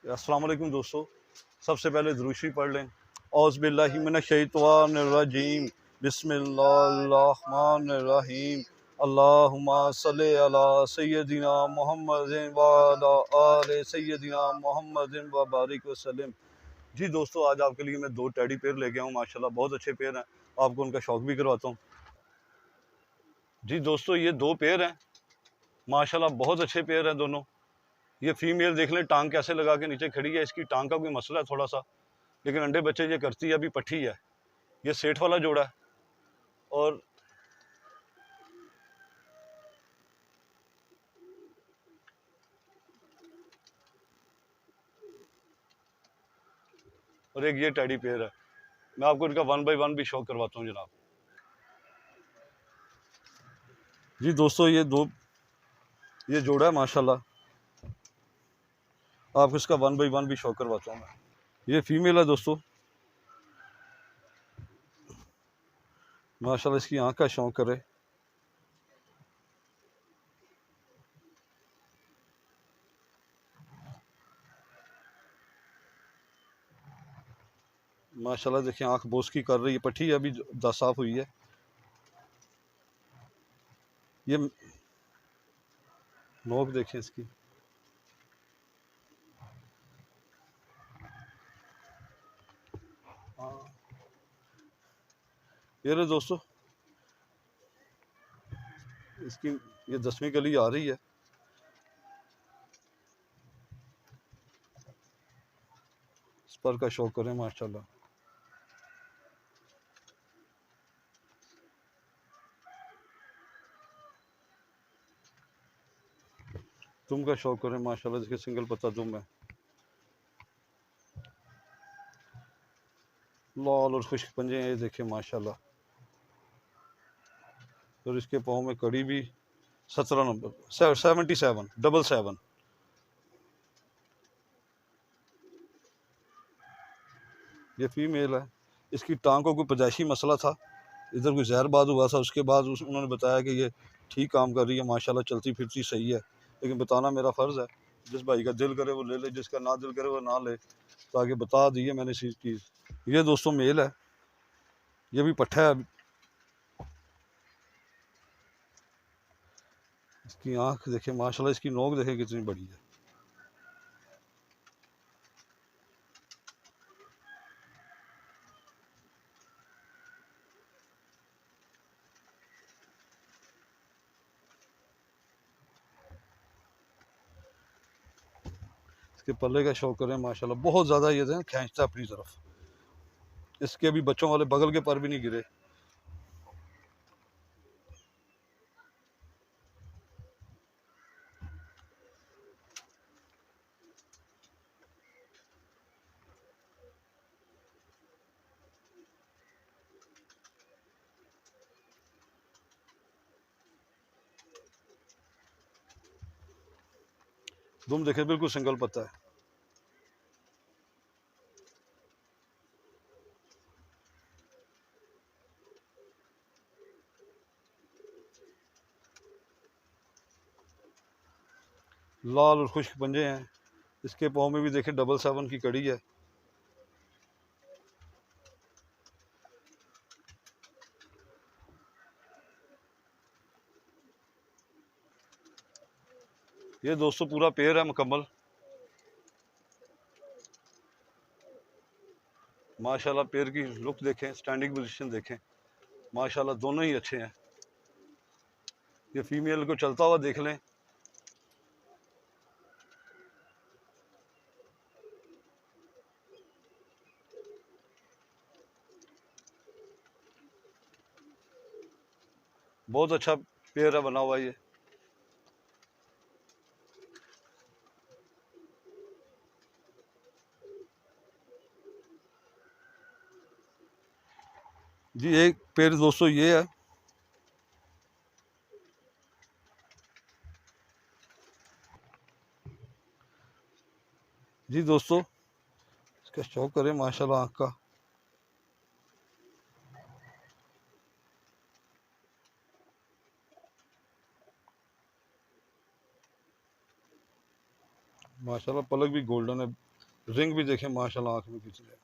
अस्सलाम वालेकुम दोस्तों। सबसे पहले दुरूद शरीफ पढ़ लें। औज़ बिल्लाहि मिनश शैतानिर रजीम, बिस्मिल्लाहिर रहीम। अल्लाहुम्मा सल्लि अला सय्यदिना मुहम्मदिन व अला आले सय्यदिना मुहम्मदिन व बारिक वसल्लम। जी दोस्तों, आज आपके लिए मैं दो टेडी पेयर लेके आया हूँ। माशाल्लाह बहुत अच्छे पेयर हैं, आपको उनका शौक भी करवाता हूँ। जी दोस्तों, ये दो पेयर हैं, माशाल्लाह बहुत अच्छे पेयर हैं दोनों। ये फीमेल देख लें, टांग कैसे लगा के नीचे खड़ी है। इसकी टांग का कोई मसला है थोड़ा सा, लेकिन अंडे बच्चे ये करती है। अभी पट्ठी है। ये सेठ वाला जोड़ा है। और एक ये टेडी पेयर है। मैं आपको इनका 1 बाय 1 भी शो करवाता हूँ जनाब। जी दोस्तों, ये जोड़ा है माशाल्लाह। आपको इसका 1 बाय 1 भी शो करवाता हूँ मैं। ये फीमेल है दोस्तों, माशाल्लाह इसकी आँख का शौक करे। माशाल्लाह देखिए, आँख बोस की कर रही है। पट्ठी अभी साफ हुई है। ये नोक देखें इसकी। ये रहे दोस्तों, इसकी ये 10वीं कली आ रही है। इस पर का शौक करें माशाल्लाह। तुम का शौक करें माशाल्लाह। देखिए सिंगल पत्ता तुम है, लाल और खुश्क पंजे हैं। ये देखे माशाल्लाह। और इसके पाँव में कड़ी भी 17 नंबर 77 ये फीमेल है। इसकी टांग को कोई पैदाइशी मसला था, इधर कोई जहरबाद हुआ था। उसके बाद उन्होंने बताया कि ये ठीक काम कर रही है माशाल्लाह, चलती फिरती सही है। लेकिन बताना मेरा फ़र्ज़ है। जिस भाई का दिल करे वो ले ले, जिसका ना दिल करे वो ना ले। ताकि बता दिए मैंने इसी चीज़। ये दोस्तों मेल है, ये भी पट्ठा है। इसकी आँख देखे माशाल्लाह, इसकी नोक देखे कितनी बड़ी है। इसके पल्ले का शौक करें माशाल्लाह। बहुत ज़्यादा ये खींचता अपनी तरफ। इसके भी बच्चों वाले बगल के पर भी नहीं गिरे। दुम देखे बिल्कुल सिंगल पत्ता है। लाल और खुश्क पंजे हैं। इसके पाँव में भी देखे 77 की कड़ी है। ये दोस्तों पूरा पेयर है मुकम्मल। माशाल्लाह पेयर की लुक देखें, स्टैंडिंग पोजीशन देखें। माशाल्लाह दोनों ही अच्छे हैं। ये फीमेल को चलता हुआ देख लें। बहुत अच्छा पेयर है बना हुआ ये। जी एक पेयर दोस्तों ये है। जी दोस्तों, इसका शौक करें माशाल्लाह आँख का। माशाल्लाह पलक भी गोल्डन है। रिंग भी देखें माशाल्लाह आँख में कितनी है।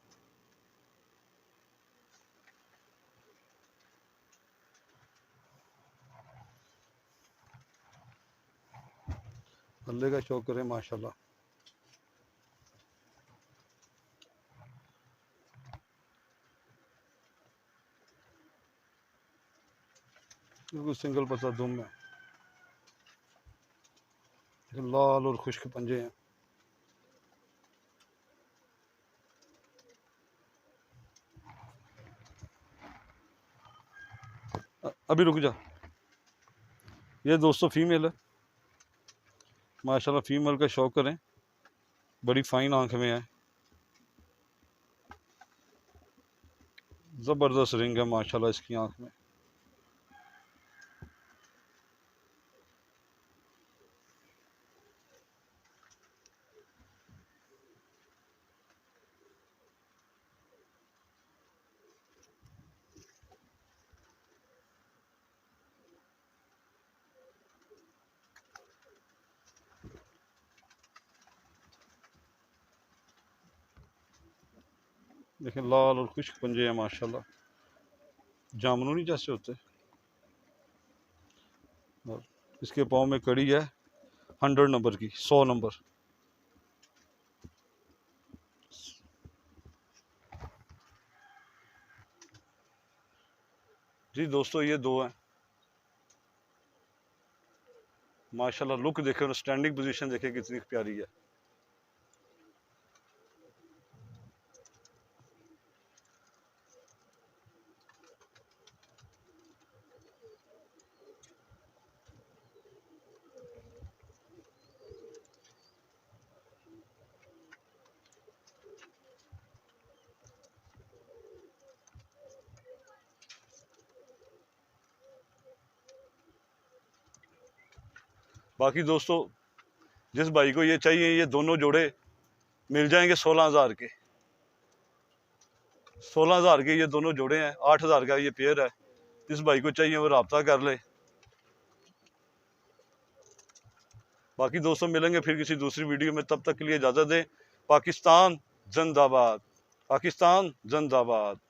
अल्लाह का शुक्र है माशाल्लाह। बिल्कुल सिंगल पत्ता दुम है, लाल और खुश्क पंजे हैं। अभी रुक जा। ये दोस्तों फीमेल है माशाल्लाह, फीमेल का शौक करें, बड़ी फाइन आंख में है, ज़बरदस्त रिंग है माशाल्लाह इसकी आंख में। देखें लाल और खुश्क पंजे हैं माशाल्लाह, जामुनी जैसे होते। और इसके पाँव में कड़ी है 100 नंबर की, 100 नंबर। जी दोस्तों ये दो हैं माशाल्लाह, लुक देखे और स्टैंडिंग पोजीशन देखे कितनी प्यारी है। बाकी दोस्तों जिस भाई को ये चाहिए, ये दोनों जोड़े मिल जाएंगे 16,000 के। 16,000 के ये दोनों जोड़े हैं, 8,000 का ये पेयर है। जिस भाई को चाहिए वो रब्ता कर ले। बाकी दोस्तों मिलेंगे फिर किसी दूसरी वीडियो में, तब तक के लिए इजाज़त दें। पाकिस्तान जिंदाबाद, पाकिस्तान जिंदाबाद।